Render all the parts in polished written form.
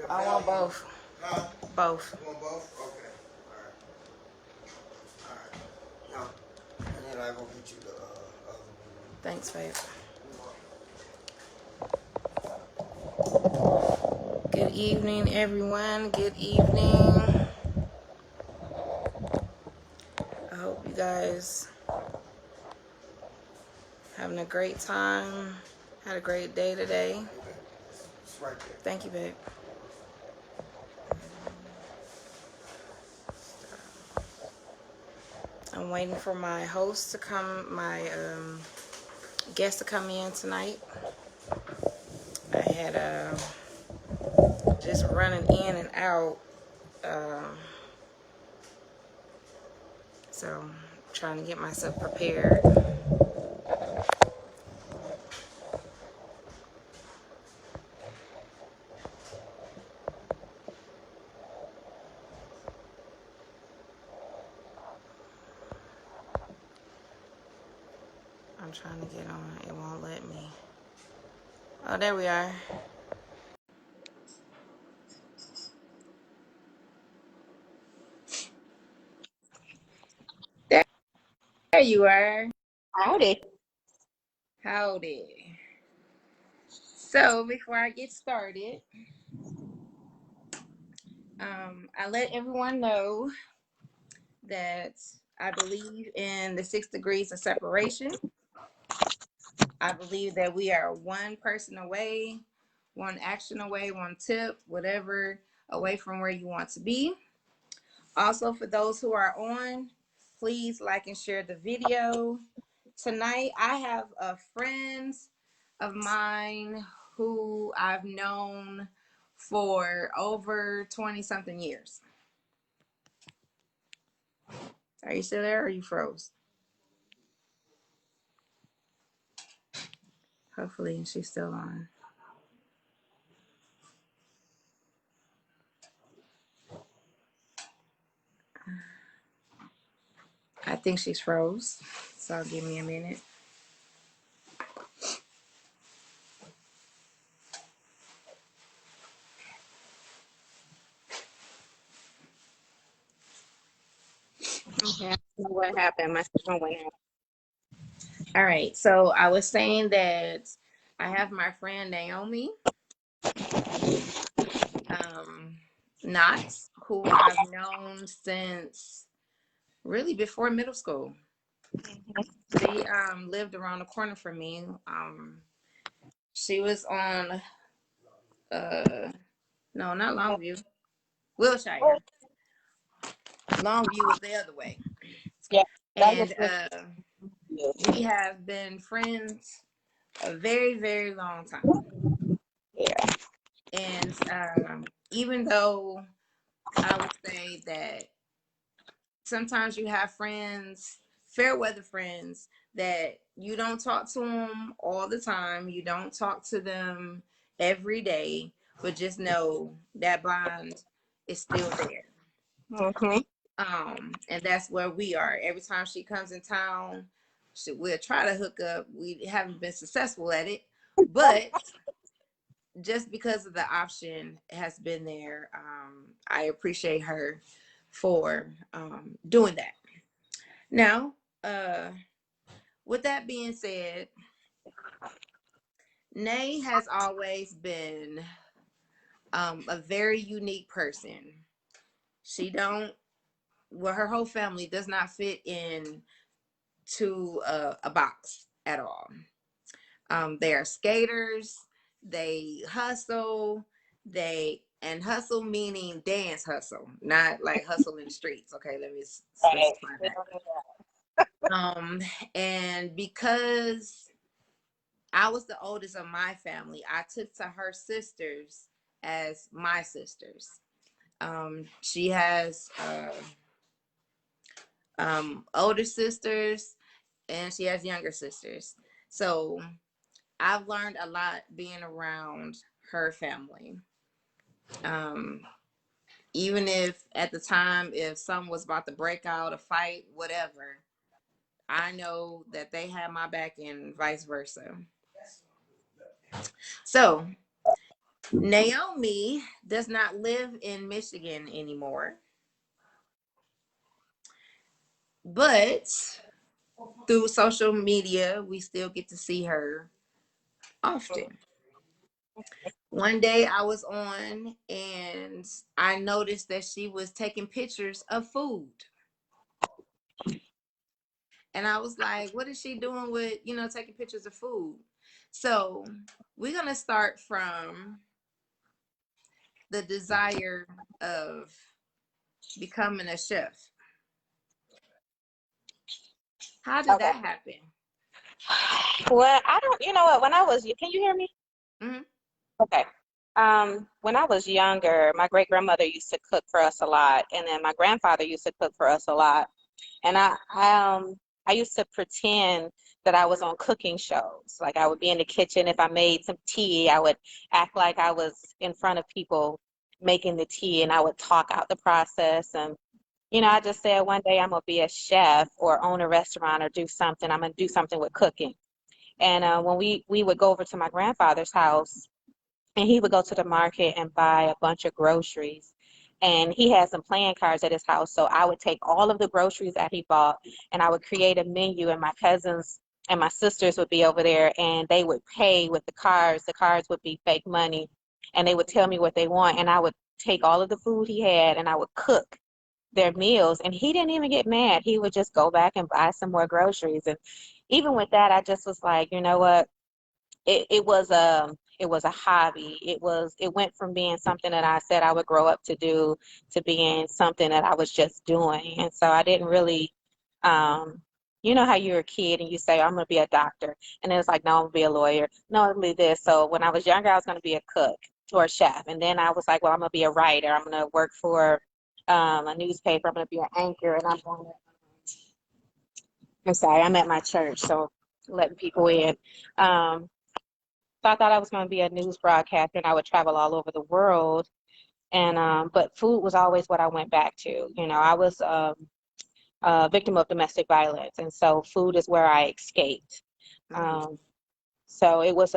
I want both. Huh? Both. You want both? Okay. All right. All right. Now, and then I go get you the other one. Thanks, babe. You want- Good evening, everyone. Good evening. I hope you guys having a great time. Had a great day today. Okay. It's right there. Thank you, babe. I'm waiting for my host to come, my guest to come in tonight. I had just running in and out, um, so trying to get myself prepared. I'm trying to get on. It won't let me. Oh, there we are. There you are. Howdy. Howdy. So before I get started, I let everyone know that I believe in the 6 degrees of separation. I believe that we are one person away, one action away, one tip, whatever, away from where you want to be. Also, for those who are on, please like and share the video. Tonight, I have friends of mine who I've known for over 20 something years. Are you still there or are you froze? Hopefully she's still on. I think she's froze. So give me a minute. Okay, I don't know what happened. My signal went out. All right. So I was saying that I have my friend Naomi, um, Knox, who I've known since really before middle school. She lived around the corner from me. She was on no, not Longview, Wilshire. Longview was the other way. Yeah, that was And good. we have been friends a very, very long time. Yeah. And even though I would say that sometimes you have friends, fair weather friends, that you don't talk to them all the time. You don't talk to them every day, but just know that bond is still there. Mm-hmm. And that's where we are. Every time she comes in town, we'll try to hook up. We haven't been successful at it, but just because of the option has been there, I appreciate her for doing that. Now, uh, with that being said, Nay has always been a very unique person. She don't, well, her whole family does not fit in to a box at all. They are skaters. They hustle. And hustle meaning dance hustle, not like hustle in the streets. Okay, let me Right. specify that. Um, and because I was the oldest of my family, I took to her sisters as my sisters. She has older sisters and she has younger sisters. So I've learned a lot being around her family. Um, Even if at the time, if someone was about to break out, a fight, whatever, I know that they have my back and vice versa. So Naomi does not live in Michigan anymore, but through social media, we still get to see her often. One day I was on and I noticed that she was taking pictures of food. And I was like, what is she doing with, taking pictures of food? So we're going to start from the desire of becoming a chef. How did Okay. that happen? Well, I don't, you know what, when I was, can you hear me? Mm-hmm. Okay. When I was younger, my great grandmother used to cook for us a lot, and then my grandfather used to cook for us a lot. And I used to pretend that I was on cooking shows. Like I would be in the kitchen. If I made some tea, I would act like I was in front of people making the tea, and I would talk out the process. And I just said one day I'm gonna be a chef or own a restaurant or do something. I'm gonna do something with cooking. And when we would go over to my grandfather's house, and he would go to the market and buy a bunch of groceries. And he had some playing cards at his house. So I would take all of the groceries that he bought and I would create a menu, and my cousins and my sisters would be over there and they would pay with the cards. The cards would be fake money, and they would tell me what they want. And I would take all of the food he had and I would cook their meals. And he didn't even get mad. He would just go back and buy some more groceries. And even with that, I just was like, you know what? It was a hobby. It went from being something that I said I would grow up to do to being something that I was just doing. And so I didn't really you know how you're a kid and you say, I'm gonna be a doctor, and then it's like, no, I'm gonna be a lawyer, no, I'm gonna be this. So when I was younger, I was gonna be a cook or a chef, and then I was like, well, I'm gonna be a writer, I'm gonna work for a newspaper, I'm gonna be an anchor, and I'm sorry, I'm at my church, so letting people in. So I thought I was going to be a news broadcaster and I would travel all over the world. And but food was always what I went back to. I was a victim of domestic violence, and so food is where I escaped. Mm. Um, so it was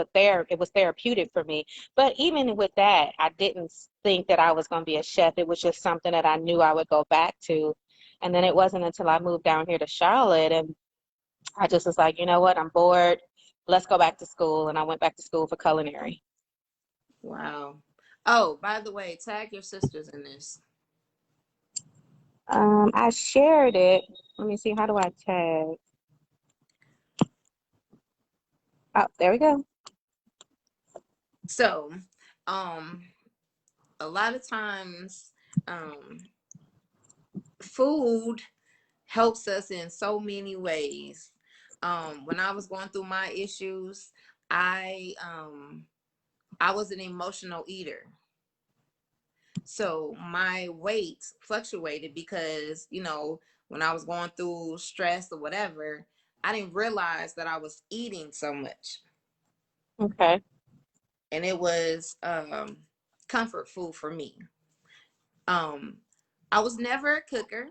therapeutic for me. But even with that, I didn't think that I was going to be a chef. It was just something that I knew I would go back to. And then it wasn't until I moved down here to Charlotte and I just was like, you know what, I'm bored. Let's go back to school. And I went back to school for culinary. Wow. Oh, by the way, tag your sisters in this. I shared it. Let me see, how do I tag? Oh, there we go. So, um, a lot of times, food helps us in so many ways. When I was going through my issues, I um I was an emotional eater. So my weight fluctuated because, when I was going through stress or whatever, I didn't realize that I was eating so much. Okay. And it was comfort food for me. Um I was never a cooker.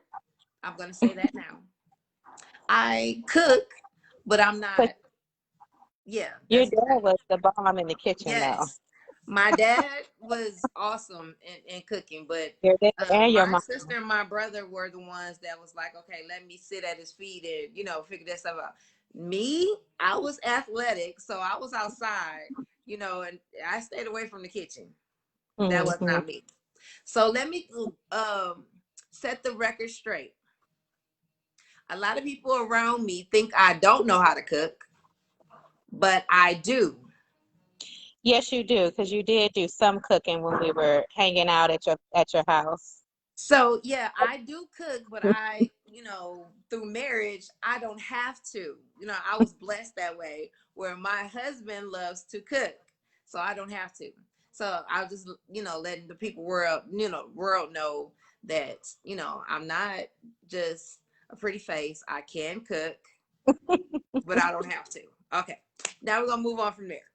I'm going to say that now. I cook, but I'm But not. Yeah, your that's dad exactly. was the bomb in the kitchen, though. Yes. My dad was awesome in cooking, but Your dad and your my mom. sister and my brother were the ones that was like, okay, let me sit at his feet and, figure that stuff out. Me, I was athletic, so I was outside, and I stayed away from the kitchen. That was Hmm. not me. So let me set the record straight. A lot of people around me think I don't know how to cook, but I do. Yes, you do, because you did do some cooking when we were hanging out at your house. So yeah, I do cook, but through marriage, I don't have to. I was blessed that way where my husband loves to cook, so I don't have to. So I'll just, letting the world know that, I'm not just a pretty face. I can cook, but I don't have to. Okay. Now we're gonna move on from there.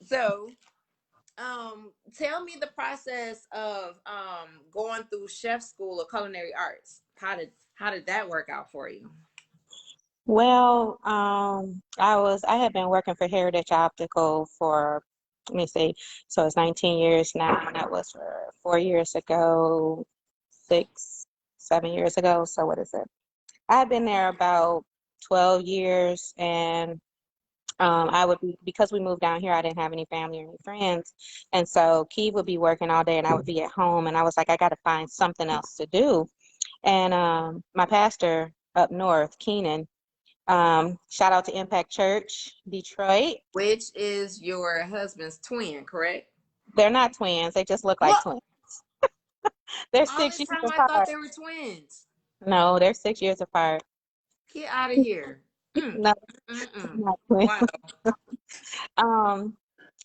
So tell me the process of going through chef school or culinary arts. How did that work out for you? Well, I had been working for Heritage Optical for let me see. So it's 19 years now, and that was for 4 years ago, 7 years ago. So what is it? I've been there about 12 years, and I would be, because we moved down here, I didn't have any family or any friends. And so Key would be working all day and I would be at home. And I was like, I got to find something else to do. And my pastor up north, Keenan, shout out to Impact Church, Detroit. Which is your husband's twin, correct? They're not twins. They just look like What? twins. They're All six this years time I thought apart. they were twins. No, they're 6 years apart. Get out of here. No, Mm-mm. not twins. Wow.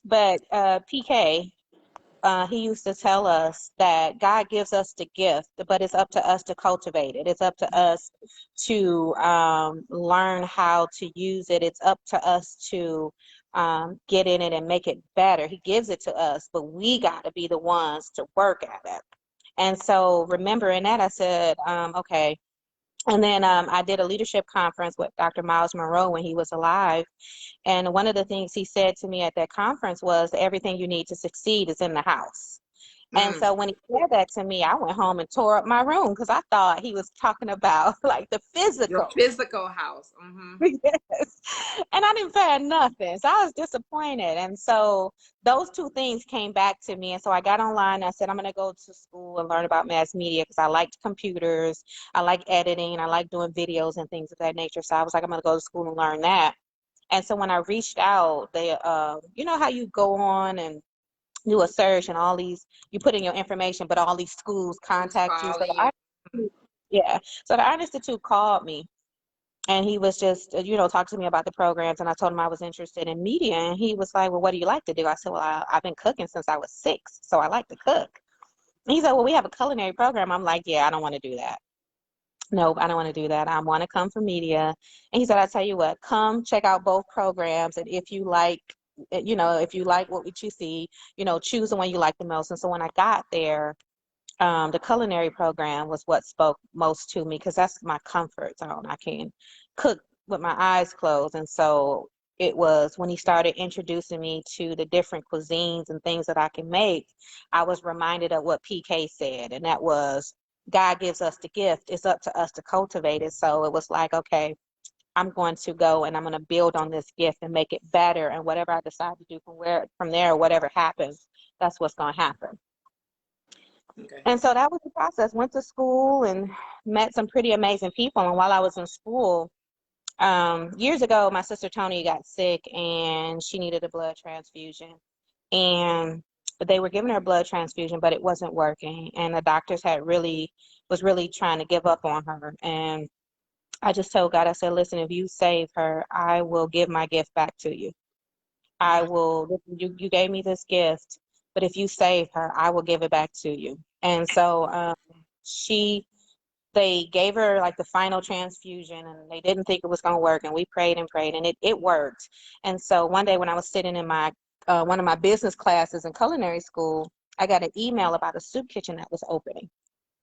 But PK, he used to tell us that God gives us the gift, but it's up to us to cultivate it. It's up to us to learn how to use it. It's up to us to get in it and make it better. He gives it to us, but we got to be the ones to work at it. And so, remembering that, I said, okay. And then I did a leadership conference with Dr. Miles Monroe when he was alive. And one of the things he said to me at that conference was, everything you need to succeed is in the house. And Mm. so when he said that to me, I went home and tore up my room because I thought he was talking about like the Your physical. physical house. Mm-hmm. Yes. And I didn't find nothing. So I was disappointed. And so those two things came back to me. And so I got online and I said, I'm going to go to school and learn about mass media because I liked computers. I like editing. I like doing videos and things of that nature. So I was like, I'm going to go to school and learn that. And so when I reached out, they, you know how you go on and do a search and all these, you put in your information, but all these schools Who's contact you. So calling you? yeah. So the Art Institute called me and he was just, talking to me about the programs. And I told him I was interested in media. And he was like, well, what do you like to do? I said, well, I've been cooking since I was 6. So I like to cook. And he said, well, we have a culinary program. I'm like, yeah, I don't want to do that. Nope, I don't want to do that. I want to come for media. And he said, I tell you what, come check out both programs. And if you like, if you like what you see, choose the one you like the most. And so when I got there, the culinary program was what spoke most to me because that's my comfort zone. I can cook with my eyes closed. And so it was when he started introducing me to the different cuisines and things that I can make, I was reminded of what PK said, and that was, God gives us the gift. It's up to us to cultivate it. So it was like, okay, I'm going to go and I'm going to build on this gift and make it better. And whatever I decide to do from there, whatever happens, that's what's going to happen. Okay. And so that was the process. Went to school and met some pretty amazing people. And while I was in school, years ago, my sister Tony got sick and she needed a blood transfusion. And they were giving her a blood transfusion, but it wasn't working. And the doctors was really trying to give up on her. And I just told God, I said, listen, if you save her, I will give my gift back to you. I Mm-hmm. will, you gave me this gift, but if you save her, I will give it back to you. And so she, they gave her like the final transfusion and they didn't think it was going to work. And we prayed and prayed and it worked. And so one day when I was sitting in my, one of my business classes in culinary school, I got an email about a soup kitchen that was opening.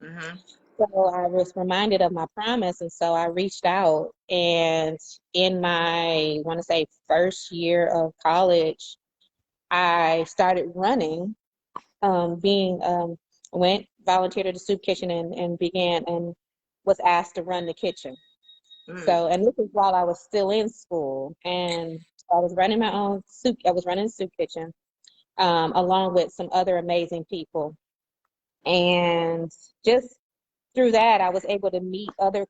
Mm-hmm. So I was reminded of my promise, and so I reached out. And in my, I want to say, first year of college, I started running, being went volunteered at the soup kitchen and began and was asked to run the kitchen. Mm-hmm. So, and this is while I was still in school, and I was running my own soup. I was running the soup kitchen, along with some other amazing people, and just through that, I was able to meet other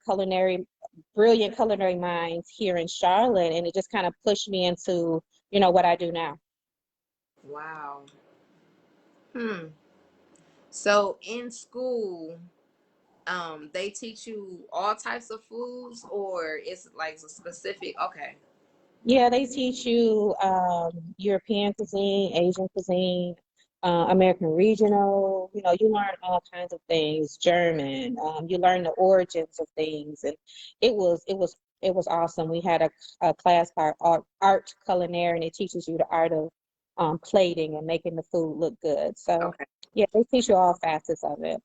brilliant culinary minds here in Charlotte, and it just kind of pushed me into, what I do now. Wow. Hmm. So in school, they teach you all types of foods, or it's like a specific. Okay. Yeah, they teach you European cuisine, Asian cuisine, American regional. You learn all kinds of things, German. You learn the origins of things, and it was awesome. We had a class called art culinary, and it teaches you the art of plating and making the food look good. So Okay. yeah, they teach you all facets of it.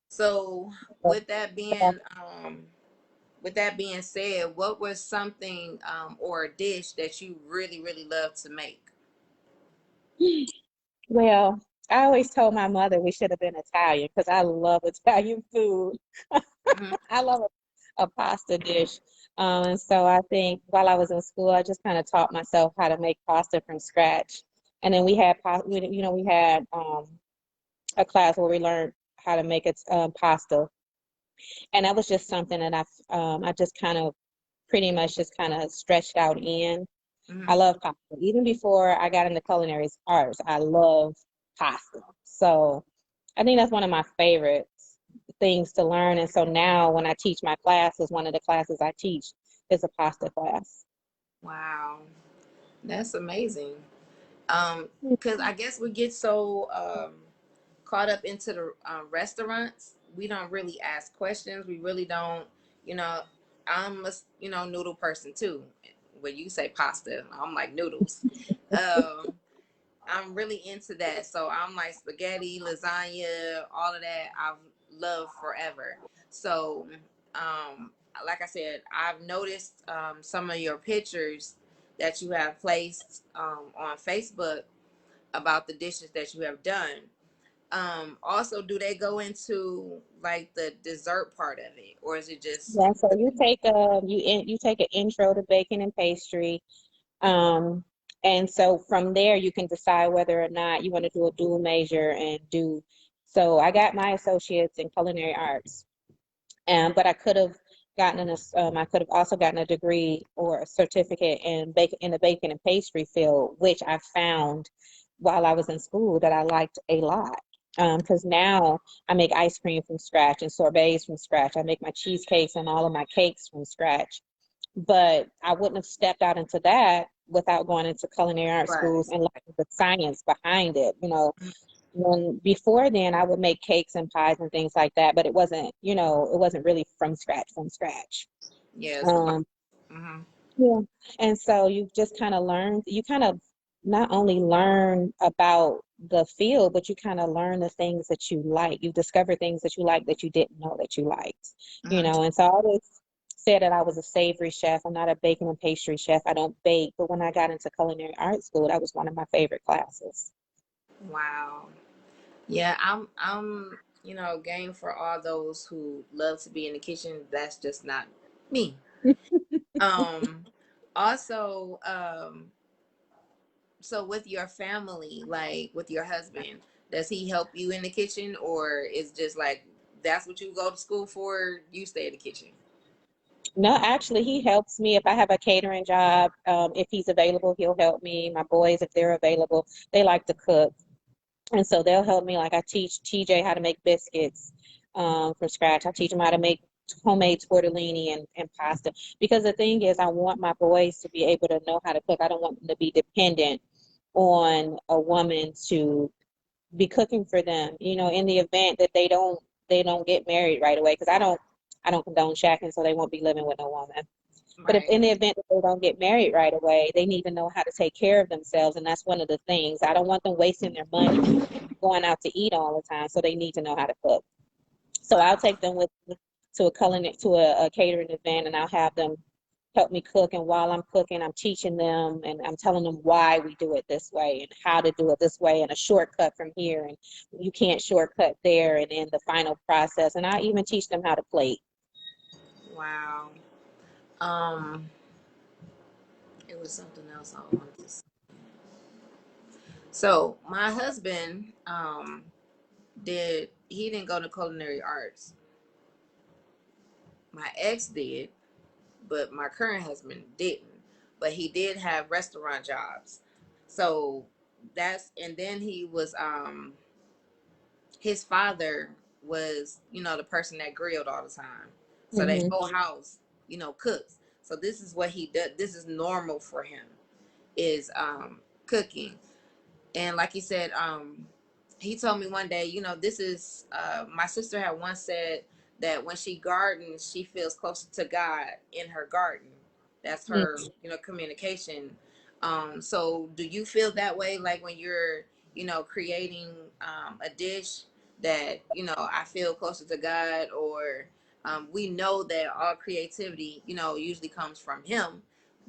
So with that being said, what was something or a dish that you really really love to make? Well, I always told my mother we should have been Italian because I love Italian food. Mhm. I love a pasta dish. And so I think while I was in school, I just kind of taught myself how to make pasta from scratch. And then we had, we had a class where we learned how to make it pasta, and that was just something that I just kind of pretty much just kind of stretched out in. I Mhm. love pasta. Even before I got into culinary arts, I love pasta. So I think that's one of my favorite things to learn. And so now when I teach my classes, one of the classes I teach is a pasta class. Wow, that's amazing. Because I guess we get so caught up into the restaurants, we don't really ask questions. We really don't, you know. I'm a noodle person too. When you say pasta, I'm like noodles. Um, I'm really into that. So I'm like spaghetti, lasagna, all of that. I've loved forever. So, um, like I said, I've noticed some of your pictures that you have placed on Facebook about the dishes that you have done. Also, do they go into like the dessert part of it, or is it just Yeah, so you take an intro to baking and pastry. Um, and so from there, you can decide whether or not you want to do a dual major and do. So I got my associates in culinary arts, but I could have also gotten a degree or a certificate in the baking and pastry field, which I found while I was in school that I liked a lot. Because now I make ice cream from scratch and sorbets from scratch. I make my cheesecakes and all of my cakes from scratch, but I wouldn't have stepped out into that without going into culinary art right? schools and learning the science behind it. When before then I would make cakes and pies and things like that, but it wasn't really from scratch, from scratch. Yeah, it's the Um, mm-hmm. yeah. And so you kind of not only learn about the field, but you kind of learn the things that you like. You discover things that you like that you didn't know that you liked. Mm-hmm. And so I always said that I was a savory chef. I'm not a baking and pastry chef. I don't bake. But when I got into culinary art school, that was one of my favorite classes. Wow. Yeah, I'm game for all those who love to be in the kitchen. That's just not me. Um Also, so with your family, like with your husband, does he help you in the kitchen, or is just like that's what you go to school for, you stay in the kitchen? No, actually, he helps me if I have a catering job. If he's available, he'll help me. My boys, if they're available, they like to cook. And so they'll help me. Like I teach TJ how to make biscuits from scratch. I teach him how to make homemade tortellini and pasta. Because the thing is, I want my boys to be able to know how to cook. I don't want them to be dependent on a woman to be cooking for them. In the event that they don't get married right away. Because I don't condone shacking, so they won't be living with no woman. But if Right. in the event that they don't get married right away, they need to know how to take care of themselves. And that's one of the things. I don't want them wasting their money going out to eat all the time. So they need to know how to cook. So I'll Wow. take them with me to a catering event, and I'll have them help me cook. And while I'm cooking, I'm teaching them and I'm telling them why we do it this way and how to do it this way and a shortcut from here and you can't shortcut there and in the final process. And I even teach them how to plate. Wow. Um, it was something else I wanted to say. So my husband, he didn't go to culinary arts. My ex did, but my current husband didn't. But he did have restaurant jobs. So and then he was his father was, the person that grilled all the time. So their Hmm. whole house, cooks. So this is what he does. This is normal for him is cooking. And like he said, he told me one day, this is my sister had once said that when she gardens, she feels closer to God in her garden. That's her, communication. So do you feel that way, like when you're, creating a dish that, I feel closer to God, or we know that all creativity, usually comes from Him,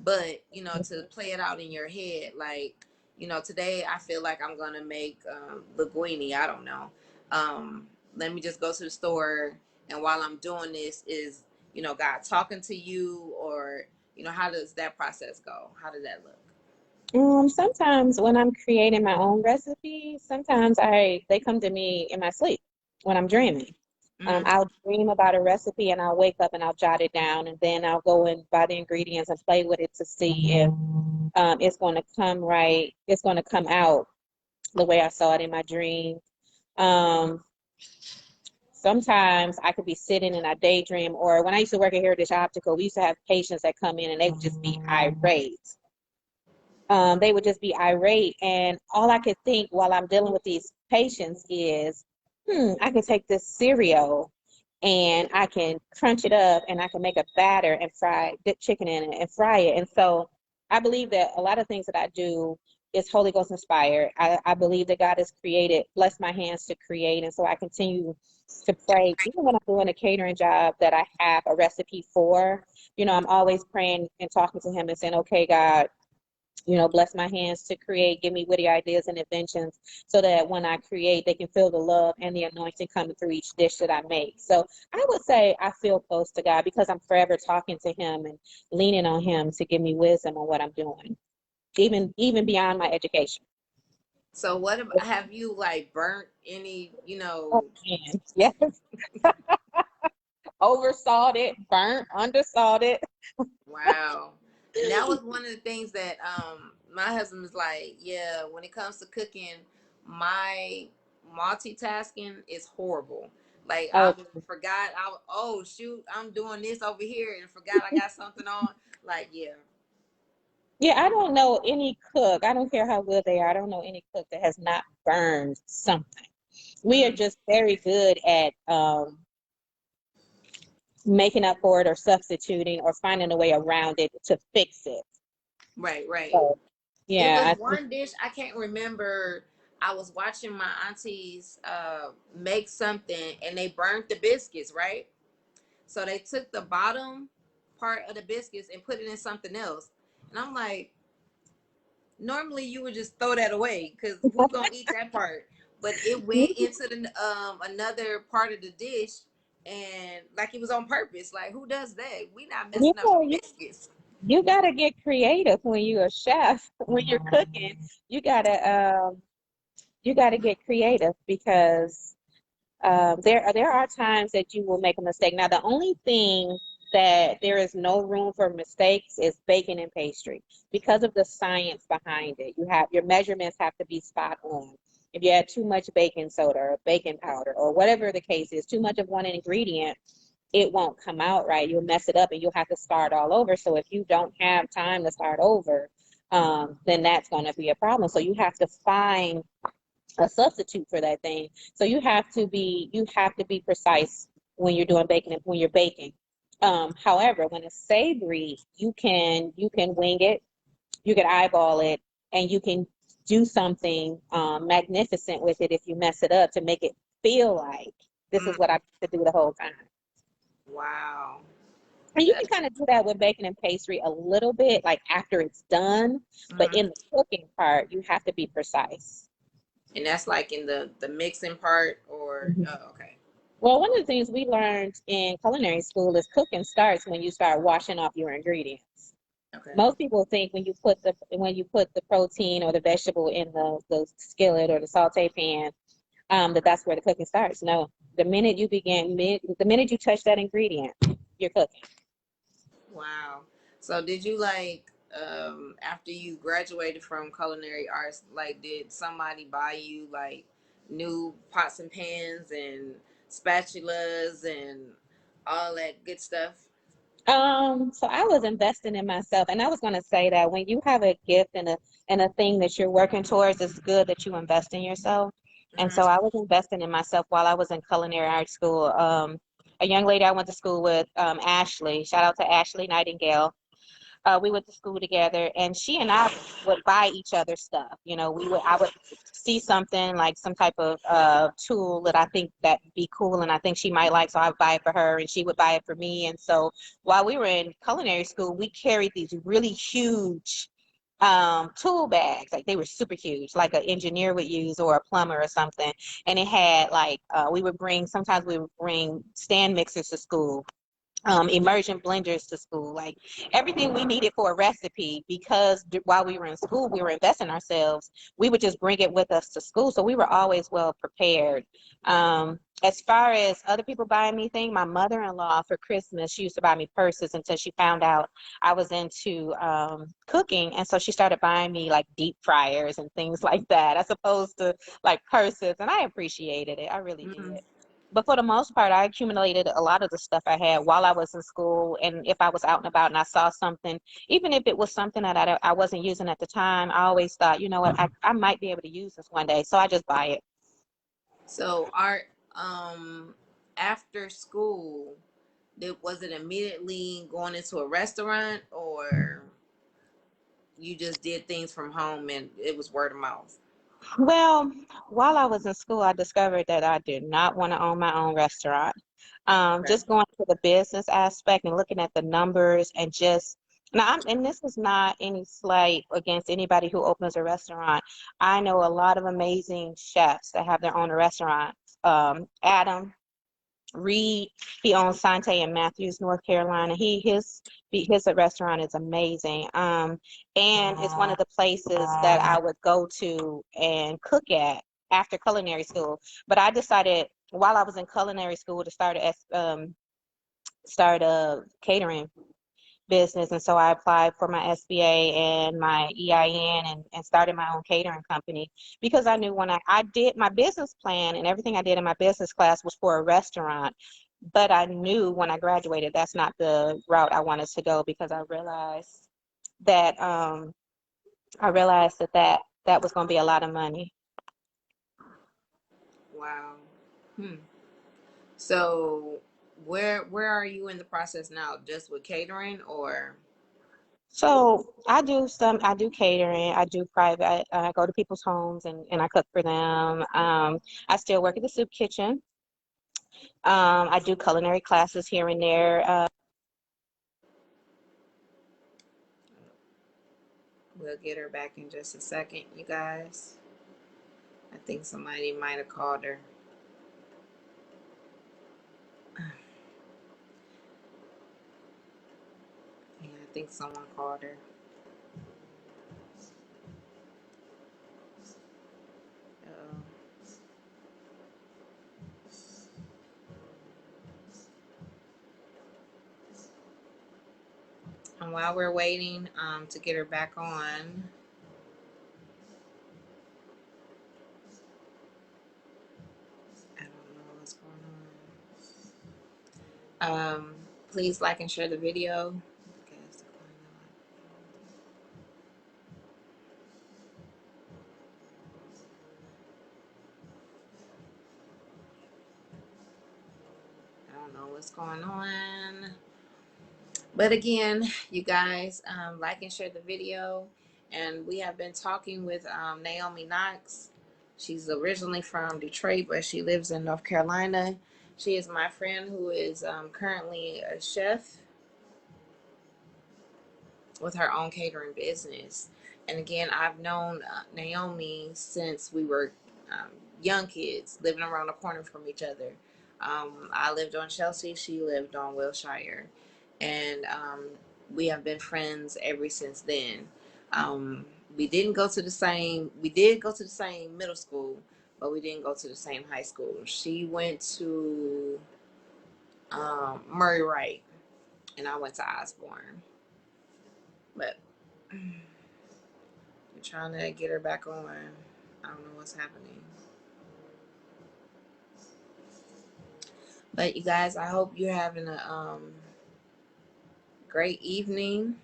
but to play it out in your head, like today I feel like I'm gonna make linguine. I don't know. Let me just go to the store, and while I'm doing this, is God talking to you, or how does that process go? How does that look? Sometimes when I'm creating my own recipes, sometimes they come to me in my sleep when I'm dreaming. Hmm. I'll dream about a recipe and I'll wake up and I'll jot it down and then I'll go and buy the ingredients and play with it to see if it's going to come right. It's going to come out the way I saw it in my dream. Um, Sometimes I could be sitting and I daydream, or when I used to work at Heritage Optical, we used to have patients that come in and they would just be irate. They would just be irate. And all I could think while I'm dealing with these patients is, I can take this cereal and I can crunch it up and I can make a batter and dip chicken in it and fry it. And so I believe that a lot of things that I do is Holy Ghost inspired. I believe that God has created, blessed my hands to create. And so I continue to pray, even when I'm doing a catering job that I have a recipe for, I'm always praying and talking to him and saying, okay, God, bless my hands to create, give me witty ideas and inventions so that when I create, they can feel the love and the anointing coming through each dish that I make. So I would say I feel close to God because I'm forever talking to him and leaning on him to give me wisdom on what I'm doing, even beyond my education. So have you like burnt any, Oh, man. Yes. Oversawed it, burnt, undersawed it. Wow. And that was one of the things that my husband was like, yeah, when it comes to cooking, my multitasking is horrible. Like I Oh, forgot oh shoot, I'm doing this over here and forgot I got something on. Like, yeah. yeah, I don't know any cook. I don't care how good they are. I don't know any cook that has not burned something. We are Mm, just very good at making up for it or substituting or finding a way around it to fix it. right, right. So, It was yeah, I think, one dish I can't remember. I was watching my aunties make something and they burnt the biscuits, right? So they took the bottom part of the biscuits and put it in something else. And I'm like, normally you would just throw that away because who gonna eat that part? But it went into the another part of the dish, and like it was on purpose. Like, who does that? We not you messing up know, the biscuits. you gotta get creative when you're a chef. When you're cooking, you gotta get creative because there are times that you will make a mistake. Now, the only thing that there is no room for mistakes is baking and pastry because of the science behind it. Your measurements have to be spot on. If you add too much baking soda or baking powder or whatever the case is, too much of one ingredient, it won't come out right. You'll mess it up and you'll have to start all over. So if you don't have time to start over, then that's going to be a problem. So you have to find a substitute for that thing. So you have to be precise when you're doing baking and when you're baking. However, when it's savory, you can wing it, you can eyeball it, and you can do something magnificent with it if you mess it up to make it feel like this is Mm, what I have to do the whole time. wow, And you can that's kind of do that with baking and pastry a little bit, like after it's done. But mhm. in the cooking part, you have to be precise. And that's like in the mixing part, or Mhm. oh, okay, Well, one of the things we learned in culinary school is cooking starts when you start washing off your ingredients. okay. Most people think when you put the protein or the vegetable in the skillet or the saute pan, that's where the cooking starts. No, the minute you touch that ingredient, you're cooking. Wow. So did you like after you graduated from culinary arts, like did somebody buy you like new pots and pans and spatulas and all that good stuff? So I was investing in myself, and I was going to say that when you have a gift and a thing that you're working towards, it's good that you invest in yourself. And Hmm. so I was investing in myself while I was in culinary arts school. A young lady I went to school with, Ashley, shout out to Ashley Nightingale. We went to school together, and she and I would buy each other stuff. I would see something like some type of tool that I think that would be cool, and I think she might like, so I would buy it for her, and she would buy it for me. And so while we were in culinary school, we carried these really huge tool bags. Like they were super huge, like an engineer would use or a plumber or something. And it had like sometimes we would bring stand mixers to school, immersion blenders to school, like everything we needed for a recipe, because while we were in school, we were investing ourselves. We would just bring it with us to school. So we were always well prepared. As far as other people buying me things, my mother-in-law for Christmas, she used to buy me purses until she found out I was into cooking. And so she started buying me like deep fryers and things like that, as opposed to like purses. And I appreciated it. I really Mm-hmm. did. But for the most part, I accumulated a lot of the stuff I had while I was in school. And if I was out and about and I saw something, even if it was something that I wasn't using at the time, I always thought, you know what, I might be able to use this one day. So I just buy it. So art, after school, was it immediately going into a restaurant, or you just did things from home and it was word of mouth? Well, while I was in school, I discovered that I did not want to own my own restaurant. Okay. Just going to the business aspect and looking at the numbers and just and this is not any slight against anybody who opens a restaurant. I know a lot of amazing chefs that have their own restaurants. Adam Reed, he owns Sante in Matthews, North Carolina. His restaurant is amazing. And it's one of the places that I would go to and cook at after culinary school. But I decided while I was in culinary school to start a catering business. And so I applied for my SBA and my EIN and started my own catering company, because I knew when I did my business plan and everything I did in my business class was for a restaurant. But I knew when I graduated that's not the route I wanted to go, because that I realized that was going to be a lot of money. Wow. Hmm. So where are you in the process now? Just with catering, or? So I do catering, I do private, I go to people's homes and I cook for them. I still work at the soup kitchen. I do culinary classes here and there. We'll get her back in just a second, you guys. I think somebody might have called her. Yeah, I think someone called her. Uh, and while we're waiting to get her back on, I don't know what's going on. Please like and share the video. Okay, I don't know what's going on. But again, you guys, like and share the video. And we have been talking with Naomi Knox. She's originally from Detroit, but she lives in North Carolina. She is my friend who is currently a chef with her own catering business. And again, I've known Naomi since we were um, young kids, living around the corner from each other. I lived on Chelsea, she lived on Wilshire, and we have been friends ever since then. Um, we didn't go to the same. We did go to the same middle school, but we didn't go to the same high school. She went to Murray Wright, and I went to Osborne. But we're trying to get her back on. I don't know what's happening. But you guys, I hope you're having a great evening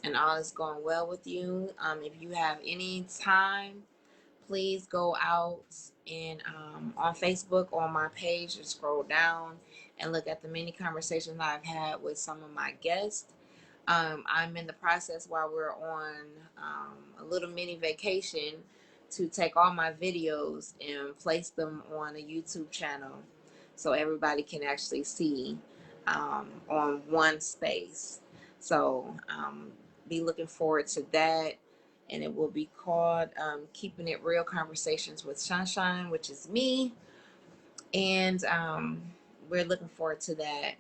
and all is going well with you. If you have any time, please go out and on Facebook on my page and scroll down and look at the many conversations I've had with some of my guests. I'm in the process while we're on a little mini vacation to take all my videos and place them on a YouTube channel so everybody can actually see on one space. So be looking forward to that. And it will be called Keeping It Real Conversations with Sunshine, which is me. And we're looking forward to that.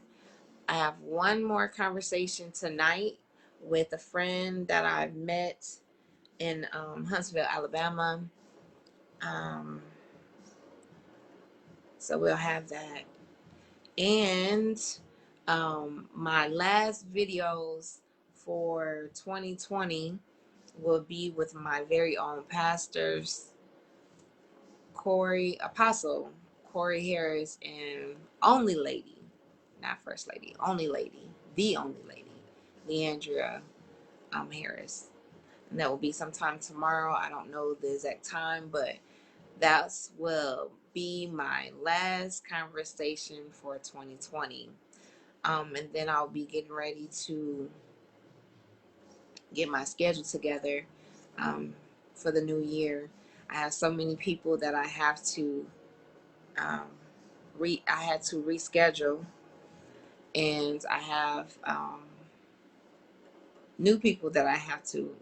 I have one more conversation tonight with a friend that I've met in Huntsville, Alabama. Um, so we'll have that. And my last videos for 2020 will be with my very own pastors, Apostle Corey Harris, and only lady, not first lady, only lady, the only lady, Leandria Harris. And that will be sometime tomorrow. I don't know the exact time, but that will be my last conversation for 2020. And then I'll be getting ready to get my schedule together for the new year. I have so many people that I have to um, I had to reschedule, and I have new people that I have to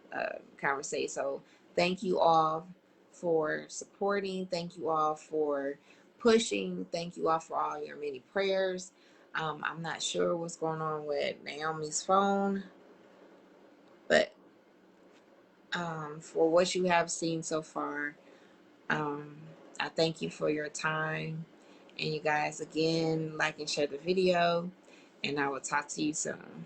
conversate. So thank you all for supporting. Thank you all for pushing. Thank you all for all your many prayers. I'm not sure what's going on with Naomi's phone, but for what you have seen so far, um, I thank you for your time. And you guys, again, like and share the video. And I will talk to you soon.